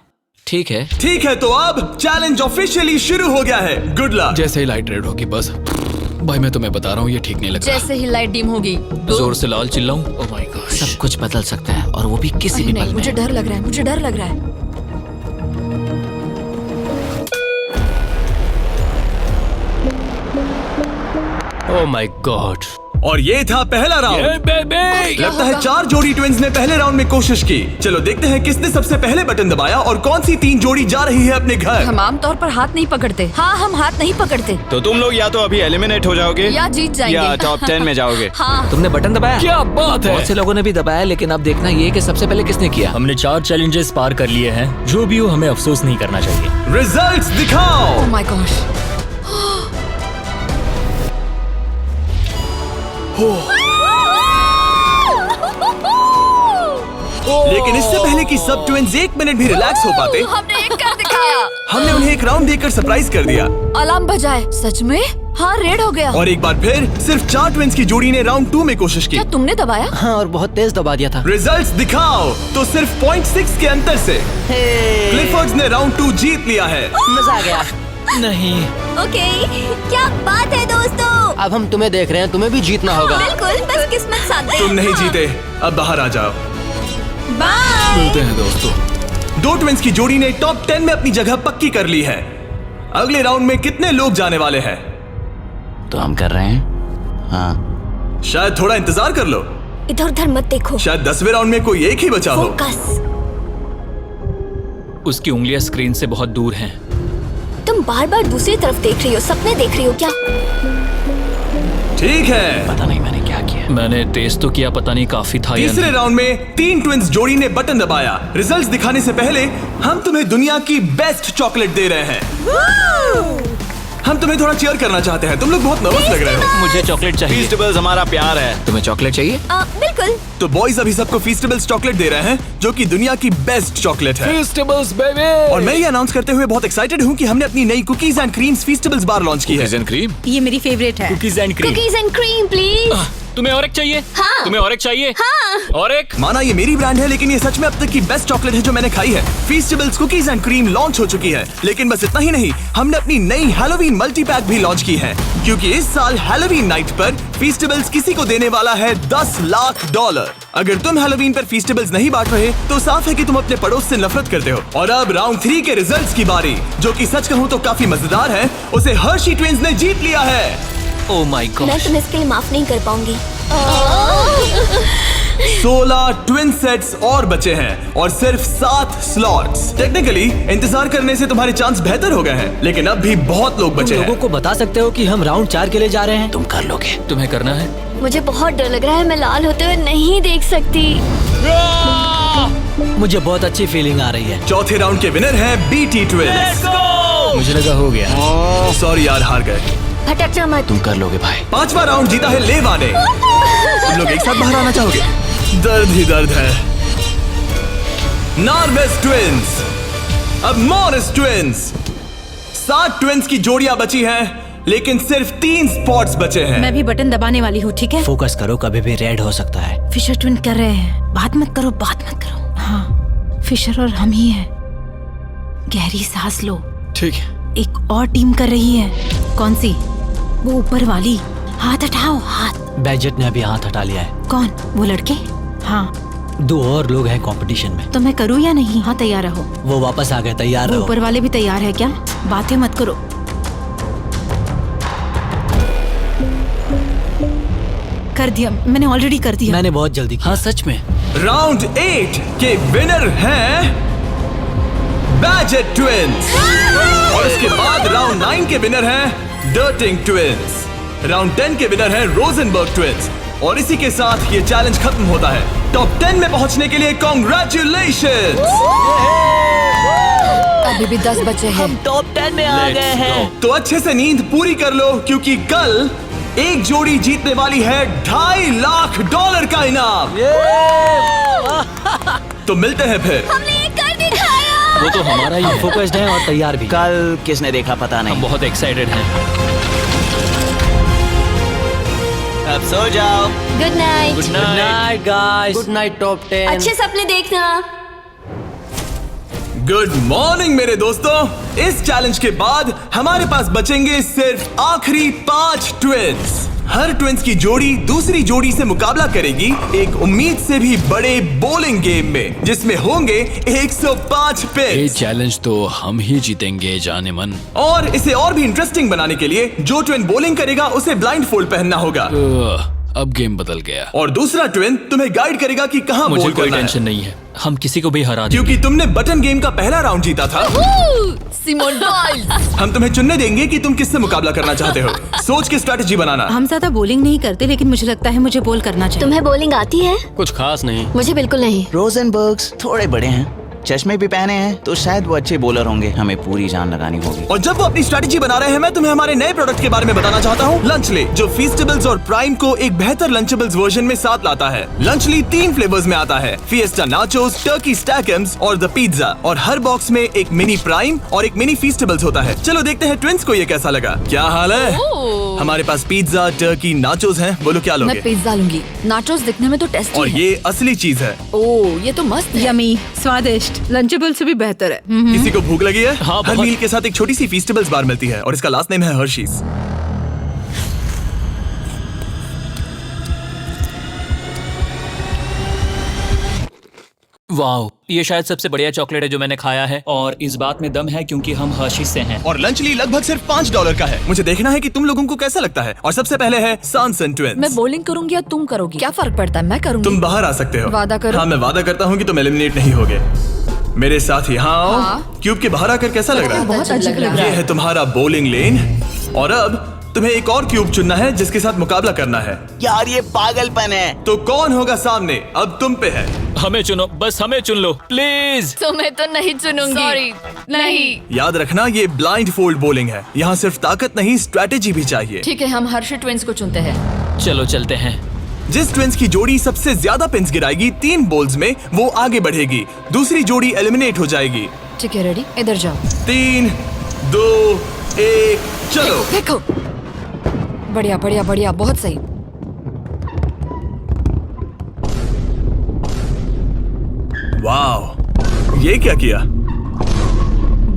ठीक है, ठीक है, तो अब चैलेंज ऑफिशियली शुरू हो गया है। Good luck. जैसे ही लाइट रेड होगी बस। भाई मैं तुम्हें बता रहा हूँ ये ठीक नहीं लग रहा। जैसे ही लाइट डिम होगी जोर से लाल चिल्लाऊं? Oh my God. सब कुछ बदल सकता है, और वो भी किसी भी नहीं, पल मुझे में। डर लग रहा है। मुझे डर लग रहा है। Oh my God. और ये था पहला राउंड। लगता है 4 जोड़ी ट्विंस ने पहले राउंड में कोशिश की। चलो देखते हैं किसने सबसे पहले बटन दबाया और कौन सी 3 जोड़ी जा रही है अपने घर। हम आमतौर पर हाथ नहीं पकड़ते। हाँ, हम हाथ नहीं पकड़ते। तो तुम लोग या तो अभी एलिमिनेट हो जाओगे या जीत जाएंगे। या टॉप 10 में जाओगे। हाँ। तुमने बटन दबाया? क्या बात है। बहुत से लोगों ने भी दबाया, लेकिन अब देखना ये कि सबसे पहले किसने किया। हमने 4 चैलेंजेस पार कर लिए हैं। जो भी हो, हमें अफसोस नहीं करना चाहिए। रिजल्ट्स दिखाओ। ओह माय गॉश। लेकिन इससे पहले कि सब ट्विंस 1 मिनट भी रिलैक्स हो पाते, हमने एक कर दिखाया। हमने उन्हें एक राउंड देकर सरप्राइज कर दिया। अलार्म बजाए। सच में? हाँ, रेड हो गया। और एक बार फिर सिर्फ 4 ट्विंस की जोड़ी ने राउंड 2 में कोशिश की। क्या तुमने दबाया? हाँ, और बहुत तेज दबा दिया था। रिजल्ट्स दिखाओ। तो सिर्फ 0.6 के अंतर से क्लिफर्ड्स ने राउंड 2 जीत लिया है। मजा आ गया। नहीं। ओके, क्या बात है दोस्तों। अब हम तुम्हें देख रहे हैं, तुम्हें भी जीतना होगा। बिल्कुल, बस किस्मत साथ दे। तुम नहीं जीते, अब बाहर आ जाओ। बाय। मिलते हैं दोस्तों। 2 ट्विंस की जोड़ी ने टॉप 10 में अपनी जगह पक्की कर ली है। अगले राउंड में कितने लोग जाने वाले हैं? तो हम कर रहे हैं। हाँ, शायद थोड़ा इंतजार कर लो। इधर उधर मत देखो। शायद 10वें राउंड में कोई एक ही बचा हो। फोकस। उसकी उंगलियां स्क्रीन से बहुत दूर हैं। तुम बार बार दूसरी तरफ देख रही हो, सपने देख रही हो क्या? ठीक है। पता नहीं मैंने क्या किया। मैंने टेस्ट तो किया, पता नहीं काफी था या तीसरे नहीं। राउंड में 3 ट्विंस जोड़ी ने बटन दबाया। रिजल्ट्स दिखाने से पहले हम तुम्हें दुनिया की बेस्ट चॉकलेट दे रहे हैं। हम तुम्हें थोड़ा चीयर करना चाहते हैं। तुम लोग बहुत नर्वस लग रहे हो। मुझे चॉकलेट चाहिए। फीस्टेबल्स हमारा प्यार है। तुम्हें चॉकलेट चाहिए? बिल्कुल। तो बॉयज अभी सबको फीस्टेबल्स चॉकलेट दे रहे हैं, जो कि दुनिया की बेस्ट चॉकलेट है। Festivals baby. और मैं ये अनाउंस करते हुए बहुत एक्साइटेड हूँ कि हमने अपनी नई cookies and creams Feastables bar launch की है। क्रीम? ये मेरी फेवरेट है। Cookies and cream. Cookies and cream please. तुम्हें और एक चाहिए? हाँ। तुम्हें और एक चाहिए? हाँ। और एक? माना ये मेरी ब्रांड है, लेकिन ये सच में अब तक की बेस्ट चॉकलेट है जो मैंने खाई है। फीस्टेबल्स कुकीज एंड क्रीम लॉन्च हो चुकी है, लेकिन बस इतना ही नहीं, हमने अपनी नई हैलोवीन मल्टी पैक भी लॉन्च की है, क्योंकि इस साल हैलोवीन नाइट पर फीस्टेबल्स किसी को देने वाला है $10 लाख। अगर तुम हैलोवीन पर फीस्टेबल्स नहीं बांट रहे, तो साफ है कि तुम अपने पड़ोस से नफरत करते हो। और अब राउंड 3 के रिजल्ट्स की बारी, जो कि सच कहूँ तो काफी मजेदार है। उसे हर्शी ट्विंस ने जीत लिया है। Oh my God. मैं तुम्हें इसके लिए माफ नहीं कर पाऊंगी। 16 ट्विन सेट्स और बचे हैं और सिर्फ 7 स्लॉट्स। टेक्निकली इंतजार करने से तुम्हारे चांस बेहतर हो गए हैं, लेकिन अब भी बहुत लोग बचे तुम हैं। लोगों को बता सकते हो कि हम राउंड 4 के लिए जा रहे हैं? तुम कर लोगे। तुम्हें करना है? मुझे बहुत डर लग रहा है, मैं लाल होते हुए नहीं देख सकती। मुझे बहुत अच्छी फीलिंग आ रही है। चौथे राउंड के विनर हैं बीटी ट्विंस। मुझे लगा हो गया। सॉरी यार, हार गए। भटकना मत। तुम कर लोगे भाई। 5वां राउंड जीता है लेवा ने। तुम लोग एक साथ बाहर आना चाहोगे? दर्द ही दर्द है। नॉर्वेस ट्विंस, अब मॉरिस ट्विंस। 7 ट्विंस की जोड़ियां बची हैं, लेकिन सिर्फ 3 स्पॉट्स बचे हैं। मैं भी बटन दबाने वाली हूँ, ठीक है? फोकस करो, कभी भी रेड हो सकता है। फिशर ट्विन कर रहे हैं। बात मत करो, बात मत करो। हाँ, फिशर और हम ही हैं। गहरी सांस लो। ठीक है। एक और टीम कर रही है। कौन सी? वो ऊपर वाली। हाथ हटाओ, हाथ। बैजेट ने अभी हाथ हटा लिया है। कौन? वो लड़के? हाँ। 2 और लोग हैं कंपटीशन में। तो मैं करूँ या नहीं? हाँ, तैयार रहो। वो वापस आ गए, तैयार वो रहो। ऊपर वाले भी तैयार है क्या? बातें मत करो। कर दिया, मैंने ऑलरेडी कर दिया। मैंने बहुत जल्दी किया। हाँ सच में। राउंड 8 के विनर हैं बैजेट ट्विंस। और इसके बाद राउंड 9 के विनर हैं डर्टिंग ट्विंस। राउंड 10 के विनर हैं रोजनबर्ग ट्विंस। और इसी के साथ ये चैलेंज खत्म होता है। टॉप 10 में पहुंचने के लिए कांग्रेचुलेशंस। अभी भी 10 बचे हैं। हम टॉप 10 में आ गए हैं। तो अच्छे से नींद पूरी कर लो, क्योंकि कल एक जोड़ी जीतने वाली है $2.5 लाख का इनाम। तो मिलते हैं फिर। हमने ये कर दिखाया। वो तो हमारा ही है। फोकस्ड हैं और तैयार भी। कल किसने देखा पता हम नहीं। बहुत एक्साइटेड हैं। अब सो जाओ। Good night. Good good night. Night guys. Good night top 10। अच्छे सपने देखना। गुड मॉर्निंग मेरे दोस्तों। इस चैलेंज के बाद हमारे पास बचेंगे सिर्फ आखिरी 5 ट्विंस। हर ट्विंस की जोड़ी दूसरी जोड़ी से मुकाबला करेगी एक उम्मीद से भी बड़े बॉलिंग गेम में, जिसमें होंगे 105 ये पिन्स। चैलेंज तो हम ही जीतेंगे जाने मन। और इसे और भी इंटरेस्टिंग बनाने के लिए जो ट्विन बॉलिंग करेगा उसे ब्लाइंड फोल्ड पहनना होगा। अब गेम बदल गया। और दूसरा ट्विन तुम्हें गाइड करेगा कि कहां मुझे बॉल कोई करना है, टेंशन नहीं है। हम किसी को भी हरा देंगे। क्योंकि तुमने बटन गेम का पहला राउंड जीता था। Simone Biles. हम तुम्हें चुनने देंगे कि तुम किससे मुकाबला करना चाहते हो। सोच के स्ट्रेटजी बनाना। हम ज्यादा बॉलिंग नहीं करते, लेकिन मुझे लगता है मुझे बॉल करना चाहिए। तुम्हें बॉलिंग आती है? कुछ खास नहीं। मुझे बिल्कुल नहीं। रोजनबर्ग्स थोड़े बड़े हैं, चश्मे भी पहने हैं तो शायद वो अच्छे बॉलर होंगे। हमें पूरी जान लगानी होगी। और जब वो अपनी स्ट्रेटेजी बना रहे हैं, मैं तुम्हें हमारे नए प्रोडक्ट के बारे में बताना चाहता हूँ, लंचली, जो फीस्टेबल्स और प्राइम को एक बेहतर लंचेबल्स वर्जन में साथ लाता है। लंचली 3 फ्लेवर्स में आता है, फिएस्टा नाचोस, टर्की स्टैकम्स और द पिज्जा। और हर बॉक्स में एक मिनी प्राइम और एक मिनी फीस्टेबल्स होता है। चलो देखते हैं ट्विंस को ये कैसा लगा। क्या हाल है? हमारे पास पिज्जा, टर्की, नाचोस हैं। बोलो क्या लोगे? मैं पिज्जा लूंगी। नाचोस दिखने में तो टेस्टी और है। ये असली चीज है। ओह, ये तो मस्त है। यमी, स्वादिष्ट, लंचेबल से भी बेहतर है। किसी को भूख लगी है? हाँ, हर बहुत। मील के साथ एक छोटी सी फीस्टेबल्स बार मिलती है और इसका लास्ट नेम है हर्शीज। वाओ, ये शायद सबसे बढ़िया चॉकलेट है जो मैंने खाया है, और इस बात में दम है क्योंकि हम हर्शीज से हैं। और लंचली लगभग सिर्फ $5 का है। मुझे देखना है कि तुम लोगों को कैसा लगता है। और सबसे पहले है सांसन ट्विंस। मैं बॉलिंग करूंगी या तुम करोगी? क्या फर्क पड़ता है? मैं करूंगी। तुम बाहर आ सकते हो। वादा करो। हाँ, मैं वादा करता हूँ कि तुम एलिमिनेट नहीं होगे। मेरे साथ यहाँ आओ। हाँ। क्यूब के बाहर आकर कैसा लग रहा है? बहुत अजीब लग रहा ये है। है तुम्हारा बॉलिंग लेन। और अब तुम्हें एक और क्यूब चुनना है जिसके साथ मुकाबला करना है। यार ये पागलपन है। तो कौन होगा सामने? अब तुम पे है। हमें चुनो, बस हमें चुन लो प्लीज। तुम्हें तो नहीं चुनूंगी। सॉरी, नहीं। याद रखना, ये ब्लाइंड फोल्ड बॉलिंग है। यहाँ सिर्फ ताकत नहीं, स्ट्रेटेजी भी चाहिए। ठीक है, हम हर्षी ट्विंस को चुनते हैं। चलो चलते हैं। जिस ट्विंस की जोड़ी सबसे ज्यादा पिन्स गिराएगी 3 बॉल्स में, वो आगे बढ़ेगी। दूसरी जोड़ी एलिमिनेट हो जाएगी। ठीक है, रेडी? इधर जाओ। 3, 2, 1, चलो। देखो, बढ़िया बढ़िया बढ़िया, बहुत सही। वाह, ये क्या किया?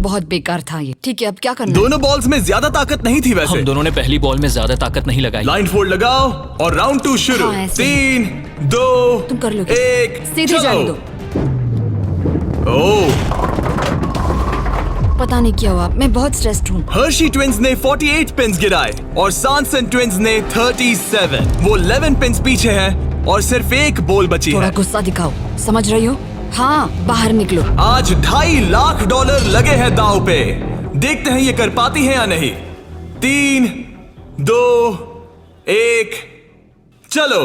बहुत बेकार था ये। ठीक है, अब क्या करना है? दोनों बॉल्स में ज्यादा ताकत नहीं थी वैसे। हम दोनों ने पहली बॉल में ज्यादा ताकत नहीं लगाई। लाइन फोल्ड लगाओ और राउंड 2 शुरू। हाँ, ऐसे। 3, 2, तुम कर लोगे। 1, सीधे जाने दो। ओह, पता नहीं क्या हुआ, मैं बहुत स्ट्रेस्ड हूँ। हर्शी ट्विंस ने 48 पिन्स गिराए और सांसन ट्विंस ने 37। वो 11 पिन्स पीछे हैं और सिर्फ एक बॉल बची थोड़ा है। गुस्सा दिखाओ, समझ रही हो? हाँ, बाहर निकलो। आज $2.5 लाख लगे हैं दांव पे। देखते हैं ये कर पाती है या नहीं। 3, 2, 1, चलो।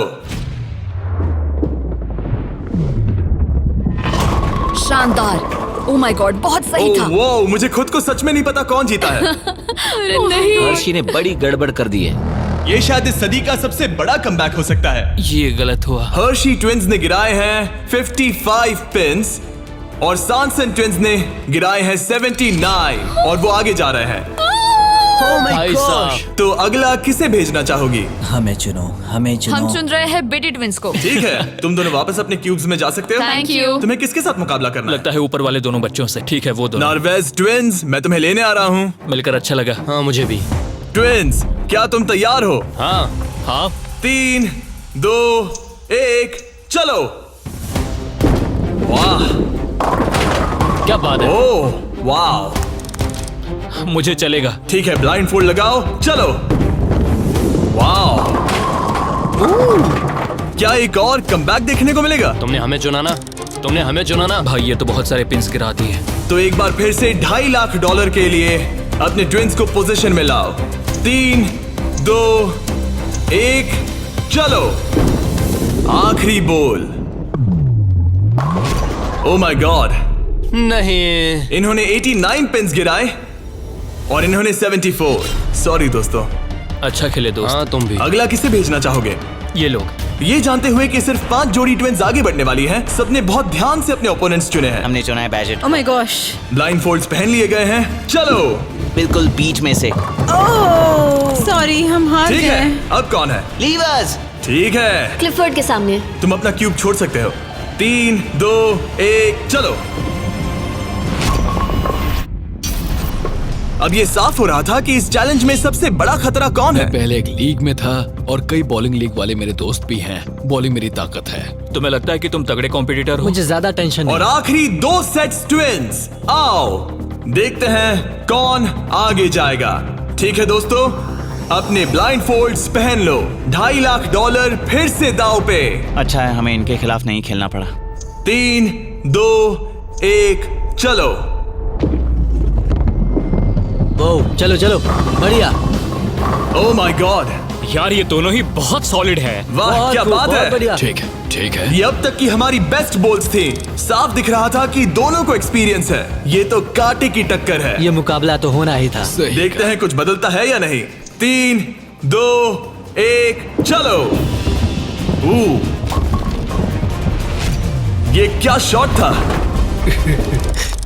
शानदार। ओह माय गॉड, बहुत सही था। वो मुझे खुद को सच में नहीं पता कौन जीता है। अरे नहीं। हर्षी ने बड़ी गड़बड़ कर दी है। ये शायद इस सदी का सबसे बड़ा कमबैक हो सकता है। ये गलत हुआ। हर्शी ट्विंस ने गिराए हैं 55 पिन्स और सांसन ट्विंस ने गिराए हैं 79 और वो आगे जा रहे हैं। भाई साहब, तो अगला किसे भेजना चाहोगी? हमें चुनो, हमें चुनो। हम चुन रहे हैं बेटी ट्विंस को। ठीक है, तुम दोनों वापस अपने क्यूब्स में जा सकते हो। Thank you. तुम्हें किसके साथ मुकाबला करना लगता है ऊपर वाले दोनों बच्चों से। ठीक है, वो दोनों। नॉर्वेज ट्विंस, मैं तुम्हें लेने आ रहा हूँ। मिलकर अच्छा लगा। हाँ मुझे भी। ट्विंस, क्या तुम तैयार हो? हाँ हाँ, 3, 2, 1, चलो। वाह, क्या बात है। ओह, वाह। मुझे चलेगा। ठीक है, ब्लाइंड फोल्ड लगाओ, चलो। वाह, क्या एक और कमबैक देखने को मिलेगा? तुमने हमें चुना ना, तुमने हमें चुना ना। भाई ये तो बहुत सारे पिन्स गिरा दिए। तो एक बार फिर से $2.5 लाख के लिए अपने ट्विंस को पोजीशन में लाओ। 3, 2, 1, चलो। आखिरी बॉल। ओह माय गॉड, नहीं। इन्होंने 89 पिन्स गिराए और इन्होंने 74। सॉरी दोस्तों। अच्छा खेले दोस्त। हाँ तुम भी। अगला किसे भेजना चाहोगे? ये लोग। ये जानते हुए कि सिर्फ 5 जोड़ी ट्विंस आगे बढ़ने वाली हैं, सबने बहुत ध्यान से अपने ओपोनेंट्स चुने हैं। हमने चुना है budget. Oh my gosh. Blindfolds पहन लिए गए हैं। चलो। बिल्कुल बीच में से। ओह, सॉरी, हम हार ठीक है, गए। अब कौन है? लीवर्स। ठीक है, क्लिफर्ड के सामने। तुम अपना क्यूब छोड़ सकते हो। 3, 2, 1, चलो। अब ये साफ हो रहा था कि इस चैलेंज में सबसे बड़ा खतरा कौन है। पहले एक लीग में था और कई बॉलिंग लीग वाले मेरे दोस्त भी हैं। बॉलिंग मेरी ताकत है। तुम्हें लगता है कि तुम तगड़े कॉम्पिटिटर हो? मुझे ज्यादा टेंशन और नहीं। आखिरी 2 सेट्स ट्विंस। आओ देखते हैं कौन आगे जाएगा। ठीक है दोस्तों, अपने ब्लाइंड फोल्ड्स पहन लो। $2.5 लाख फिर से दांव पे। अच्छा है हमें इनके खिलाफ नहीं खेलना पड़ा। 3, 2, 1, चलो। ओ, चलो चलो, बढ़िया। ओह माय गॉड, यार ये दोनों ही बहुत सॉलिड है। वाह क्या बात है। बढ़िया। ठीक है। ये अब तक की हमारी बेस्ट बोल्स थी। साफ दिख रहा था कि दोनों को एक्सपीरियंस है। ये तो कांटे की टक्कर है। ये मुकाबला तो होना ही था। देखते हैं कुछ बदलता है या नहीं। 3, 2, 1 चलो। ये क्या शॉट था।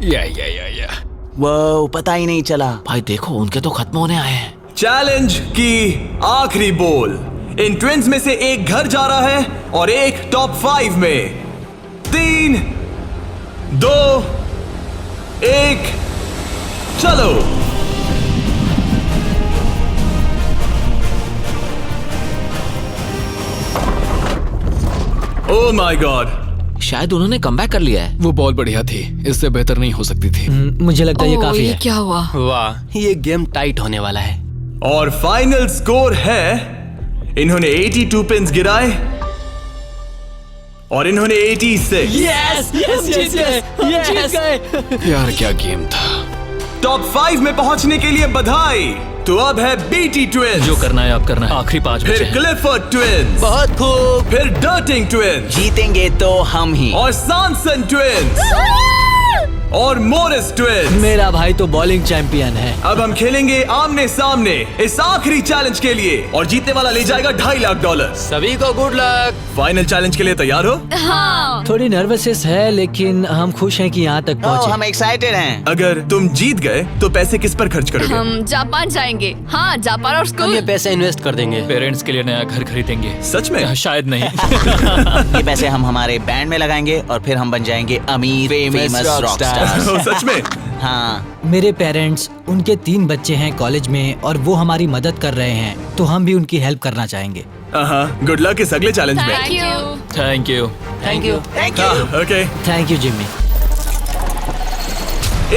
या वो पता ही नहीं चला। भाई देखो उनके तो खत्म होने आए हैं। चैलेंज की आखिरी बॉल। इन ट्विंस में से एक घर जा रहा है और एक टॉप 5 में। 3, 2, 1 चलो। Oh my God. शायद उन्होंने कमबैक कर लिया है। वो बहुत बढ़िया थी, इससे बेहतर नहीं हो सकती थी। मुझे लगता है ये काफी ये है। क्या हुआ? वाह, ये गेम टाइट होने वाला है। और फाइनल स्कोर है, इन्होंने 82 पिन्स गिराए और इन्होंने 86। यस जीत गए। यार क्या गेम था। टॉप 5 में पहुंचने के लिए बधाई। तो अब है बीटी ट्विंस, जो करना है आप करना है। आखिरी 5 बचे फिर हैं। क्लिफर्ड ट्विंस, बहुत खूब। फिर डर्टिंग ट्विंस जीतेंगे तो हम ही। और सॉनसन ट्विंस और मोरिस ट्विंस। मेरा भाई तो बॉलिंग चैंपियन है। अब हम खेलेंगे आमने सामने इस आखिरी चैलेंज के लिए और जीतने वाला ले जाएगा $2.5 लाख। सभी को गुड लक। फाइनल चैलेंज के लिए तैयार हो? हाँ। थोड़ी नर्वसनेस है लेकिन हम खुश हैं कि यहाँ तक पहुँचे। हम एक्साइटेड हैं। अगर तुम जीत गए तो पैसे किस पर खर्च करोगे? हम जापान जाएंगे। हाँ, जापान और हम स्कूल। ये पैसे इन्वेस्ट कर देंगे। पेरेंट्स के लिए नया घर खरीदेंगे। सच में? शायद नहीं। ये पैसे हम हमारे बैंड में लगाएंगे और फिर हम बन जाएंगे अमीर फेमस रॉक स्टार्स। ओ, सच में? हाँ। मेरे पेरेंट्स, उनके 3 बच्चे हैं कॉलेज में और वो हमारी मदद कर रहे हैं, तो हम भी उनकी हेल्प करना चाहेंगे। गुड लक इस अगले चैलेंज में। Thank you. Thank you. Thank you. Thank you. Okay. Thank you Jimmy.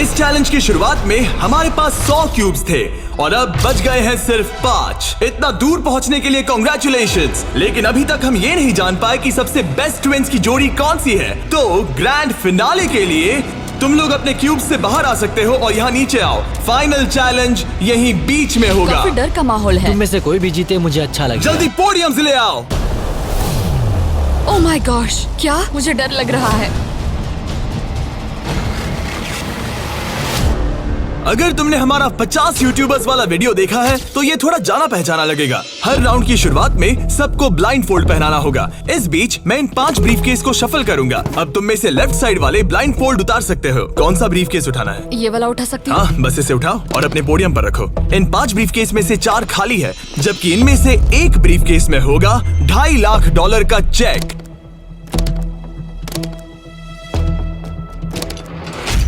इस चैलेंज की शुरुआत में हमारे पास 100 क्यूब्स थे और अब बच गए हैं सिर्फ 5। इतना दूर पहुंचने के लिए कांग्रेचुलेशंस। लेकिन अभी तक हम ये नहीं जान पाए कि सबसे बेस्ट ट्विंस की जोड़ी कौन सी है। तो ग्रैंड फिनाले के लिए तुम लोग अपने क्यूब्स से बाहर आ सकते हो और यहाँ नीचे आओ। फाइनल चैलेंज यहीं बीच में होगा। काफी डर का माहौल है। तुम में से कोई भी जीते मुझे अच्छा लगेगा। जल्दी पोडियम से ले आओ। ओह माय गॉश, क्या मुझे डर लग रहा है। अगर तुमने हमारा 50 यूट्यूबर्स वाला वीडियो देखा है तो ये थोड़ा जाना पहचाना लगेगा। हर राउंड की शुरुआत में सबको ब्लाइंड फोल्ड पहनाना होगा। इस बीच मैं इन 5 ब्रीफकेस को शफल करूंगा। अब तुम में से लेफ्ट साइड वाले ब्लाइंड फोल्ड उतार सकते हो। कौन सा ब्रीफकेस उठाना है? ये वाला उठा सकती हूँ? हाँ, बस इसे उठाओ और अपने पोडियम पर रखो। इन 5 ब्रीफकेस में से 4 खाली है, जबकि इनमें से एक ब्रीफकेस में होगा $2.5 लाख का चेक।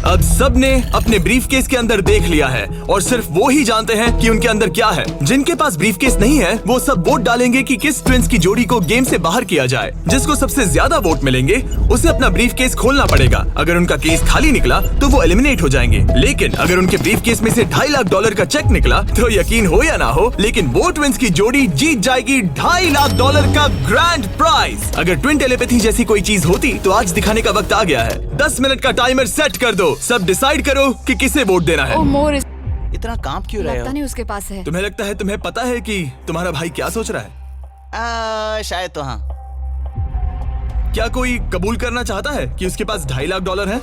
अब सबने अपने ब्रीफकेस के अंदर देख लिया है और सिर्फ वो ही जानते हैं कि उनके अंदर क्या है। जिनके पास ब्रीफकेस नहीं है वो सब वोट डालेंगे कि किस ट्विंस की जोड़ी को गेम से बाहर किया जाए। जिसको सबसे ज्यादा वोट मिलेंगे उसे अपना ब्रीफकेस खोलना पड़ेगा। अगर उनका केस खाली निकला तो वो एलिमिनेट हो जाएंगे। लेकिन अगर उनके ब्रीफकेस में से $2.5 लाख का चेक निकला तो यकीन हो या ना हो, लेकिन वो ट्विंस की जोड़ी जीत जाएगी $2.5 लाख का ग्रैंड प्राइज। अगर ट्विन टेलीपैथी जैसी कोई चीज होती तो आज दिखाने का वक्त आ गया है। 10 मिनट का टाइमर सेट कर दो। सब डिसाइड करो कि किसे वोट देना है। ओह मोरिस, इतना कांप क्यों रहे लगता हो? नहीं उसके पास है। तुम्हें लगता है तुम्हें पता है कि तुम्हारा भाई क्या सोच रहा है? शायद तो हाँ। क्या कोई कबूल करना चाहता है कि उसके पास $2.5 लाख है?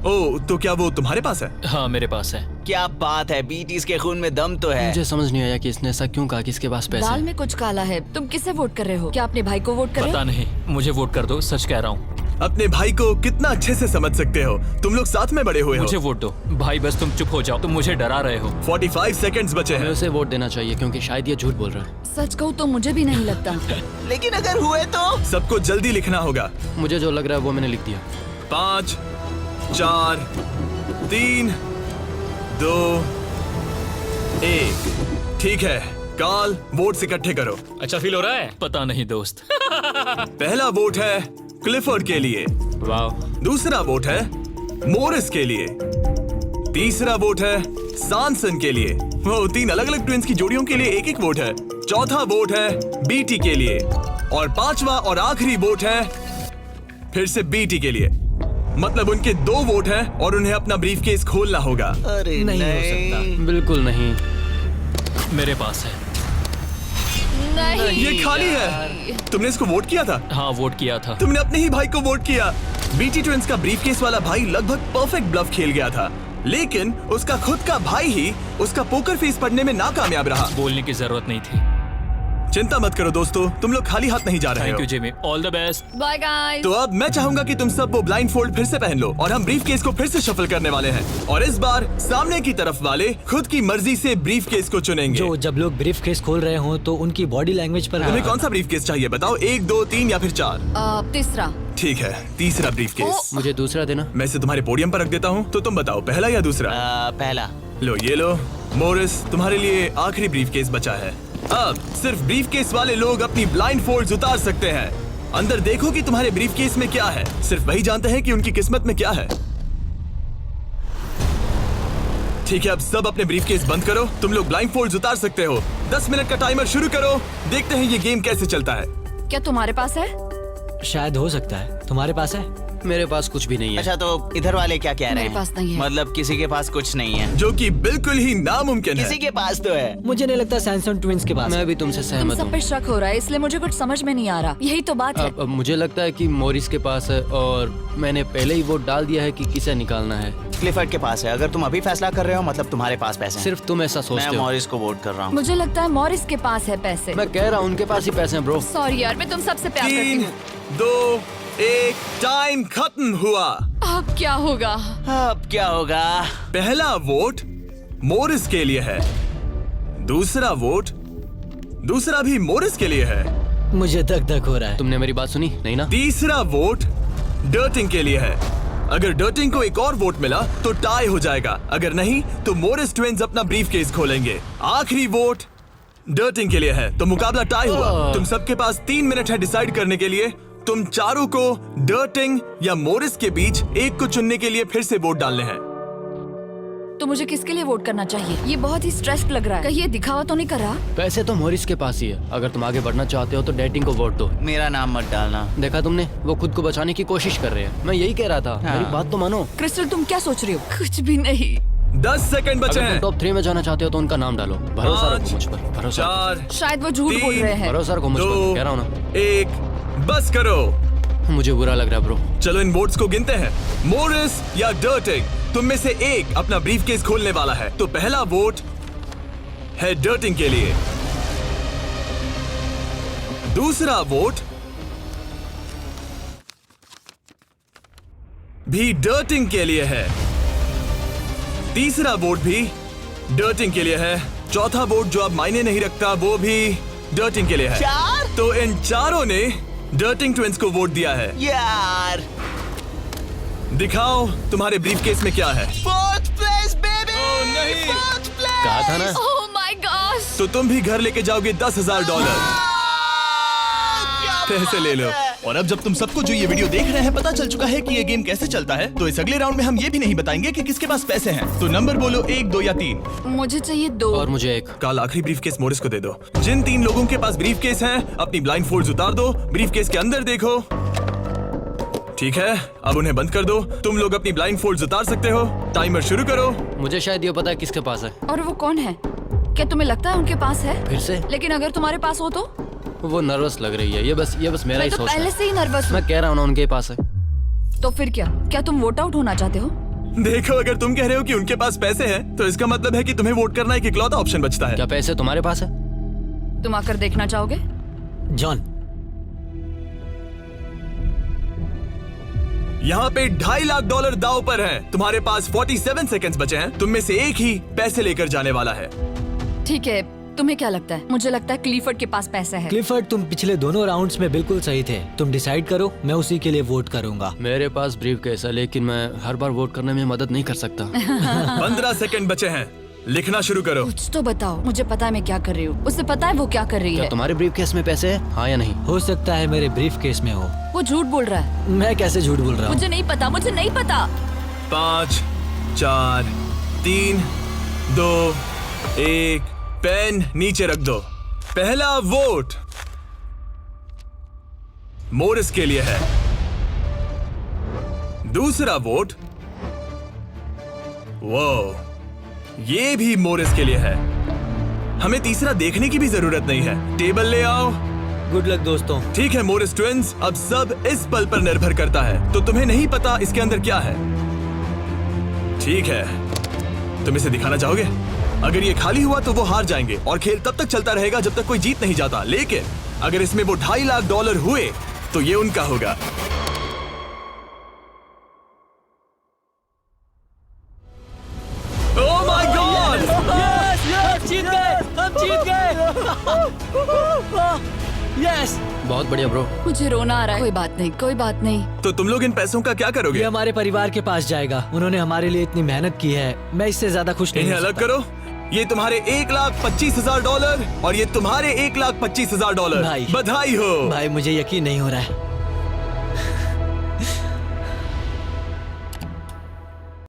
ओह, तो क्या वो तुम्हारे पास है? हाँ, मेरे पास है। क्या बात है, बीटीज के खून में दम तो है। मुझे समझ नहीं आया कि इसने ऐसा क्यों कहा कि इसके पास पैसे दाल हैं। में कुछ काला है। तुम किसे वोट कर रहे हो? क्या अपने भाई को वोट कर रहे पता हो? नहीं, मुझे वोट कर दो, सच कह रहा हूँ। अपने भाई को कितना अच्छे से समझ सकते हो। तुम लोग साथ में बड़े हुए मुझे हो। वोट दो भाई, बस तुम चुप हो जाओ। तुम मुझे डरा रहे हो। 45 सेकंड्स बचे हमें हैं। उसे वोट देना चाहिए क्योंकि शायद ये झूठ बोल रहा है। सच कहूँ तो मुझे भी नहीं लगता। लेकिन अगर हुए तो? सबको जल्दी लिखना होगा। मुझे जो लग रहा है वो मैंने लिख दिया। 5, 4, 3, 2, 1। ठीक है, काल वोट्स इकट्ठे करो। अच्छा फील हो रहा है? पता नहीं दोस्त। पहला वोट है क्लिफर्ड के लिए। वाह। दूसरा वोट है मोरिस के लिए। तीसरा वोट है सॉनसन के लिए। वो 3 अलग अलग ट्विंस की जोड़ियों के लिए एक वोट है। चौथा वोट है बीटी के लिए और 5वां और आखिरी वोट है फिर से बीटी के लिए। मतलब उनके 2 वोट हैं और उन्हें अपना ब्रीफकेस खोलना होगा। अरे नहीं हो सकता। बिल्कुल नहीं। मेरे पास है। नहीं ये खाली है। तुमने इसको वोट किया था? हाँ, वोट किया था। तुमने अपने ही भाई को वोट किया। बीटी ट्विंस का ब्रीफकेस वाला भाई लगभग परफेक्ट ब्लफ खेल गया था, लेकिन उसका खुद का भाई ही उसका पोकर फेस पढ़ने में नाकामयाब रहा। बोलने की जरूरत नहीं थी। चिंता मत करो दोस्तों, तुम लोग खाली हाथ नहीं जा रहे थैंक हो। You Jimmy, all the best. Bye guys. तो अब मैं चाहूंगा कि तुम सब वो ब्लाइंड फोल्ड फिर से पहन लो और हम ब्रीफकेस को फिर से शफल करने वाले हैं। और इस बार सामने की तरफ वाले खुद की मर्जी से ब्रीफकेस को चुनेंगे। जो जब लोग ब्रीफकेस खोल रहे हो तो उनकी बॉडी लैंग्वेज पर तुम्हें कौन सा ब्रीफकेस चाहिए बताओ? 1, 2, 3 या फिर 4? तीसरा। ठीक है, तीसरा ब्रीफकेस। मुझे दूसरा देना। मैं इसे तुम्हारे पोडियम पर रख देता हूँ, तो तुम बताओ पहला या दूसरा? पहला। लो ये लो मोरिस, तुम्हारे लिए आखिरी ब्रीफकेस बचा है। अब सिर्फ ब्रीफकेस वाले लोग अपनी ब्लाइंड फोल्ड्स उतार सकते हैं। अंदर देखो कि तुम्हारे ब्रीफकेस में क्या है। सिर्फ वही जानते हैं कि उनकी किस्मत में क्या है। ठीक है, अब सब अपने ब्रीफकेस बंद करो। तुम लोग ब्लाइंड फोल्ड्स उतार सकते हो। 10 मिनट का टाइमर शुरू करो। देखते हैं ये गेम कैसे चलता है। क्या तुम्हारे पास है? शायद हो सकता है। तुम्हारे पास है? मेरे पास कुछ भी नहीं है। अच्छा, तो इधर वाले क्या कह रहे हैं? मेरे पास नहीं है। मतलब किसी के पास कुछ नहीं है? जो कि बिल्कुल ही नामुमकिन है। किसी के पास तो है। मुझे नहीं लगता सैमसंग ट्विंस के पास। मैं भी तुमसे तुम सहमत सब हूँ। पे शक हो रहा है, इसलिए मुझे कुछ समझ में नहीं आ रहा। यही तो बात है। अब मुझे लगता है कि मॉरिस के पास है और मैंने पहले ही वोट डाल दिया है कि किसे निकालना है। क्लिफर्ड के पास है। अगर तुम अभी फैसला कर रहे हो मतलब तुम्हारे पास पैसे हैं। सिर्फ तुम ऐसा मैं सोचते हो। मॉरिस को वोट कर रहा हूँ। मुझे लगता है मॉरिस के पास है पैसे। मैं कह रहा हूँ उनके पास ही पैसे हैं ब्रो। सॉरी यार, मैं तुम सबसे प्यार करती 3, हूँ। 2, 1 टाइम खत्म हुआ। अब क्या होगा? अब क्या होगा? पहला वोट मोरिस के लिए है। दूसरा वोट दूसरा भी मोरिस के लिए है। मुझे धक धक हो रहा है। तुमने मेरी बात सुनी नहीं ना? तीसरा वोट डर्टिंग के लिए है। अगर डर्टिंग को एक और वोट मिला तो टाई हो जाएगा। अगर नहीं तो मोरिस ट्विंस अपना ब्रीफकेस खोलेंगे। आखिरी वोट डर्टिंग के लिए है, तो मुकाबला टाई हुआ। तुम सबके पास 3 मिनट है डिसाइड करने के लिए। तुम चारों को डर्टिंग या मोरिस के बीच एक को चुनने के लिए फिर से वोट डालने हैं। तो मुझे किसके लिए वोट करना चाहिए? ये बहुत ही स्ट्रेस्ड लग रहा है। कहीं ये दिखावा तो नहीं कर रहा? पैसे तो मॉरिस के पास ही है। अगर तुम आगे बढ़ना चाहते हो तो डेटिंग को वोट दो। मेरा नाम मत डालना। देखा तुमने, वो खुद को बचाने की कोशिश कर रहे हैं। मैं यही कह रहा था। हाँ। मेरी बात तो मानो। क्रिस्टल, तुम क्या सोच रही हो? कुछ भी नहीं। 10 सेकंड बचे अगर हैं। तुम टॉप 3 में जाना चाहते हो तो उनका नाम डालो। भरोसा रखो मुझ पर। भरोसा 4, शायद वो झूठ बोल रहे हैं। भरोसा रखो मुझ पर, कह रहा हूँ ना। 1 बस करो। मुझे बुरा लग रहा है ब्रो। चलो इन वोट्स को गिनते हैं। मोरिस या डर्टिंग, तुम में से एक अपना ब्रीफकेस खोलने वाला है। तो पहला वोट है डर्टिंग के लिए। दूसरा वोट भी डर्टिंग के लिए है। तीसरा वोट भी डर्टिंग के लिए है। चौथा वोट जो अब मायने नहीं रखता वो भी डर्टिंग के लिए है। 4? तो इन चारों ने डर्टिंग ट्विंस को वोट दिया है। यार, दिखाओ तुम्हारे ब्रीफकेस में क्या है। 4th place baby. ओह, नहीं। 4th place। कहा था ना। Oh my God. तो तुम भी घर लेके जाओगे $10,000। पैसे ले लो। और अब जब तुम सबको जो ये वीडियो देख रहे हैं पता चल चुका है कि ये गेम कैसे चलता है, तो इस अगले राउंड में हम ये भी नहीं बताएंगे कि किसके पास पैसे हैं। तो नंबर बोलो 1, 2 या 3। मुझे चाहिए 2। और मुझे 1। काल आखिरी ब्रीफकेस मोरिस को दे दो। जिन 3 लोगों के पास ब्रीफकेस हैं, अपनी ब्लाइंड फोल्ड्स उतार दो। ब्रीफकेस के अंदर देखो। ठीक है, अब उन्हें बंद कर दो। तुम लोग अपनी ब्लाइंड फोल्ड्स उतार सकते हो। टाइमर शुरू करो। मुझे शायद ये पता है किसके पास है। और वो कौन है? क्या तुम्हें लगता है उनके पास है? फिर से लेकिन अगर तुम्हारे पास हो तो? वो नर्वस लग रही है। ये बस मेरा मैं ही तो सोच पहले है। से ही नर्वस हूँ। मैं कह रहा हूँ ना उनके पास है। तो फिर क्या तुम वोट आउट होना चाहते हो? देखो, अगर तुम कह रहे हो कि उनके पास पैसे हैं, तो इसका मतलब है कि तुम्हें वोट करना एक इकलौता ऑप्शन बचता है। क्या पैसे तुम्हारे पास है? तुम आकर देखना चाहोगे? जॉन, यहाँ पे $2.5 लाख दाव पर हैं। तुम्हारे पास 47 सेकंड्स बचे हैं। तुम में से एक ही पैसे लेकर जाने वाला है। ठीक है, तुम्हें क्या लगता है? मुझे लगता है क्लिफर्ड के पास पैसा है। क्लिफर्ड, तुम पिछले दोनों राउंड्स में बिल्कुल सही थे। तुम डिसाइड करो, मैं उसी के लिए वोट करूंगा। मेरे पास ब्रीफकेस है, लेकिन मैं हर बार वोट करने में मदद नहीं कर सकता। 15 सेकंड बचे हैं। लिखना शुरू करो। कुछ तो बताओ। मुझे पता है मैं क्या कर रही हूँ। उसे पता है वो क्या कर रही क्या है। तुम्हारे ब्रीफकेस में पैसे है? हाँ या नहीं? हो सकता है मेरे ब्रीफकेस में हो। वो झूठ बोल रहा है। मैं कैसे झूठ बोल रहा हूँ? मुझे नहीं पता। मुझे नहीं पता। 5, 4, 3, 2, 1। पेन नीचे रख दो। पहला वोट मोरिस के लिए है। दूसरा वोट ये भी मोरिस के लिए है। हमें तीसरा देखने की भी जरूरत नहीं है। टेबल ले आओ। गुड लक दोस्तों। ठीक है मोरिस ट्विंस, अब सब इस पल पर निर्भर करता है। तो तुम्हें नहीं पता इसके अंदर क्या है। ठीक है, तुम इसे दिखाना चाहोगे? अगर ये खाली हुआ तो वो हार जाएंगे और खेल तब तक चलता रहेगा जब तक कोई जीत नहीं जाता। लेकिन अगर इसमें वो $2.5 लाख हुए तो ये उनका होगा। Oh my God! जीत गए, हम जीत गए। यस, बहुत बढ़िया ब्रो। मुझे रोना आ रहा है। कोई बात नहीं, कोई बात नहीं। तो तुम लोग इन पैसों का क्या करोगे? ये हमारे परिवार के पास जाएगा। उन्होंने हमारे लिए इतनी मेहनत की है, मैं इससे ज्यादा खुश नहीं इन्हें हो अलग सकता। करो। ये तुम्हारे $1,25,000 और ये तुम्हारे $1,25,000। भाई। बधाई हो। भाई मुझे यकीन नहीं हो रहा है।